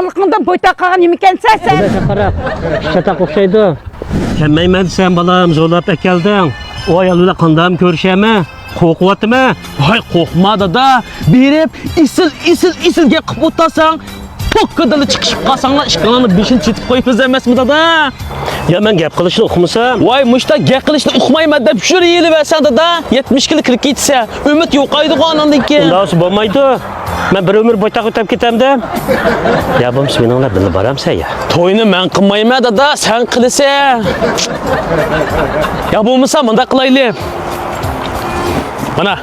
Alqında boyta qalğan emekensən Bu da çaqaraq, çataq oxşaydı. Kəmməymədi sən balam, zorlap əkeldin. O ayalıyla qandam görüşəmə, qoğuvatımə. Vay qo'rqmadi da, berib isil gap qilib o'tasan, pokkadalı chiqishib qolsanglar, ishqilani 5-ni chetib qo'yibmiz emasmi dada? Ya mən gəp qilishni oxumusam? Voy, mushta gap qilishni uqmayman deb shur yeyilversan dada, 70 kilo kirib ketsa, umid yo'qaydi-ku anandan keyin. Undaqsı bo'lmaydi. Mən bir ömür boytaq o'tib ketamda. Ya bo'lmasa meninglar bilib boramsan ya. To'yni men qilmayman dada, sen qilasan. Ya bo'lmasa bunda qilaylik. Mana,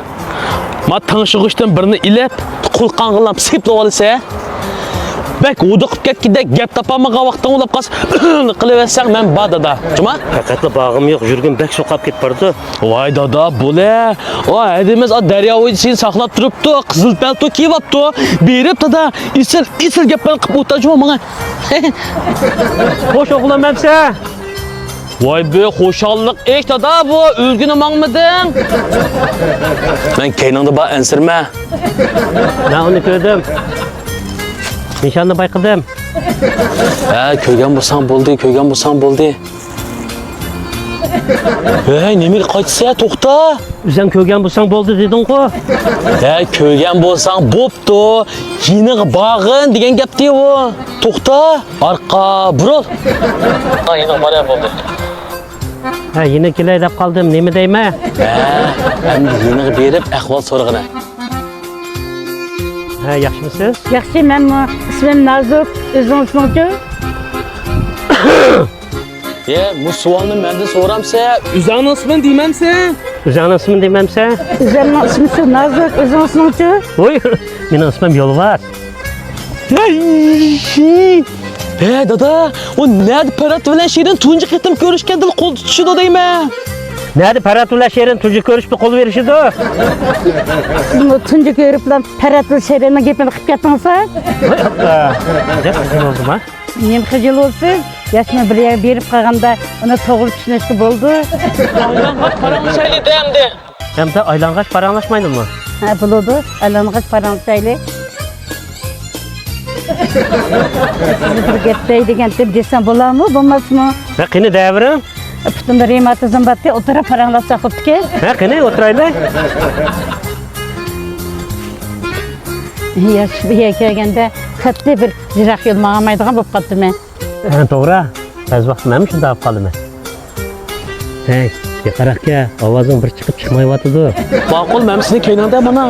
men tanishig'ishdan birini ilib, qo'lqang'ilab siqib olsa, bak o'diqib ketganda gap topamagan vaqtdan ulab qolsa, qilaversan men bor dada. Juma? Faqatla bağım yo'q, yurgin bak so'qab ketib bordi. Voy dada, bo'la. O hadimiz daryo o'yini saqlab turibdi, qizil palto kiyyapti. Berib dada, isil gaplar qilib o'tajma menga. Xo'sh o'g'lamamsan. Voy be, xo'shallik ish dada bu, o'lgini mangmiding? Men keyningda bor ansirma. Men uni ko'rdim. Nishonni bayqadim. Ha, ko'rgan bo'lsang bo'ldi. Hey, nimaga qaytsa, to'xta. O'zing ko'rgan bo'lsang bo'ldi deding-ku. Ha, ko'rgan bo'lsang bo'pti. Yeniga bag'in degan gapdi bu. To'xta, orqa burul. Ha, yeni bora bo'ldi. Ha, yine kelay deb qoldim. Nima deyman? Ha, endi yeniga berib ahvol so'rag'ina. Ha, yaxshimisiz? Yaxshi, men ismim Nazuk, o'zingizmi? Ye, bu savolni mendan so'ramsa, o'zingning ismini deymamsan? O'zingning ismini demamsan? O'zimning ismim shu Nazuk, o'zingizmi? Voy, mening ismim Yo'lvar. Hey dada, o nerede Parat bilan Shirin tunji qitim ko'rishganda qo'l tutishdi deyman. Nerede Parat bilan Shirin tunji ko'rishib qo'l berishdi? Bunu tunji ko'rib bilan Parat bilan Shirinning gapini qilib ketdingsa? Voy appa. Deb qizim oldim ha. Men xijil olsa, yaşma birga berib qolganda uni to'g'ri tushunishga bo'ldi. Aylanqaç paranglashayli demdi. Hamda aylanğaç paranglashmaydimi? Ha, bo'ladi. Aylanğaç paranglashayli. Siz bir gap deydigan deb desam bo'ladimi, bo'lmasmi? Ha, qani davrim? Butun revmatizm batdi, o'tira paranglashsa qoptiki. Ha, qani o'tiraylik. Yaş bir kelganda qat'iy bir jiroq yo'l ma'maydigan bo'lib qoldim. Ha, to'g'ri. Ba'zi vaqt men shunda olib qoldim. Hey, qaraqka, ovozing bir chiqib chiqmayotdi. Ma'qul, men seni keyningda mana.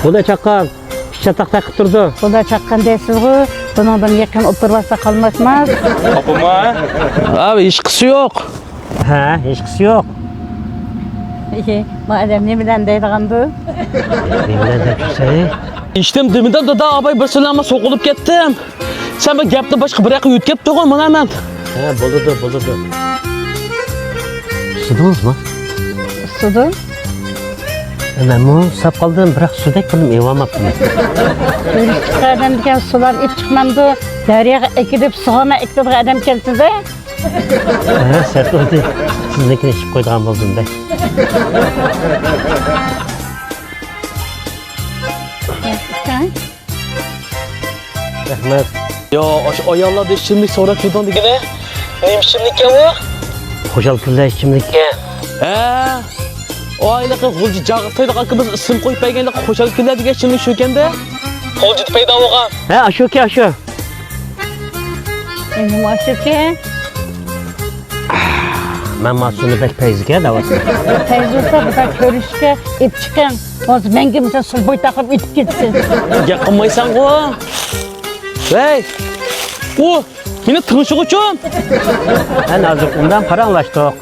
Bu da chaqqan. Chataqda qilib turdi. Bunda chaqqan deysiz-ku, bundan yaqin o'tirmasa qolmasmas. Opama? Abi, ish qisi yo'q. Ha, hech qisi yo'q. Madem ne bilen deydigandu? Mendan deb tursang. Eshitdim dimidan dada abay bir so'lama so'qilib ketdim. Sen bu gapni boshqa bir yoqqa yo'tkab turgan mana men. Ha, bo'ldi. Sudingizmi? Sudu? Men bu sap qoldim, biroq sudak qildim, evamaptim. Yürüyüş çıkardan diken sular ip çıkmamdı. Deryaga ekilip suğama ekildiği adam kelsiz-e? Ha, sert oldu. Sizdekini ishib qo'ydigan bo'ldim da. Rahmat. Yo, o'sha ayollarda ishimlik so'rab turgan degani. Nima ishimlik ekan bu? Xo'jal kunlar kimlikka? Ha. O aylaqa g'ulji jag'itaydi akamiz ism qo'yib qo'yganda xo'shal kunlar degan ishimlik shu ekanda. G'ulji paydo bo'lgan. Ha, ashu. Nima aşıkı? Men mas'ulni bek payziga da'vat. Teyzesi bu da körüşke ip çıkan. Oz mengi mesela sul boy takıp itip gitsin. Yaqinmaysan-ku. Hey. O, meni tinchlik uchun. Ha, Nazuk, undan paranglashdik.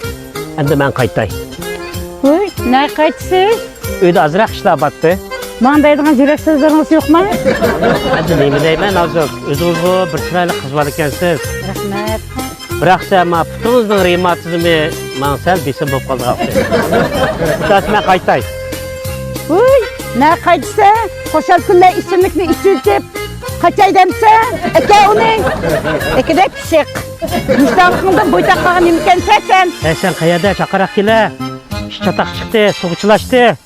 Endi men qaytay. Uy, ne kaçsın? Uyda azroq ishlar botdi. Bana deydiğin yürek sözleriniz yok mu? Endi nima deyman, Nazuk? O'zingiz bir chiroyli qiz bor ekansiz. Rahmet. Biroq sen putingizning revmatizmi men sal besim bo'lib qoldi. Bittasi men qaytay. Uy, ne kaçsa? Koşal günler isimlikni içirtip kaçay demse? Eke onu. Eke de pişik. Müstahakından boyta kalan imkan sen. Sen qayerda chaqiraq kela? Çatak çıktı, soğuçulaştı.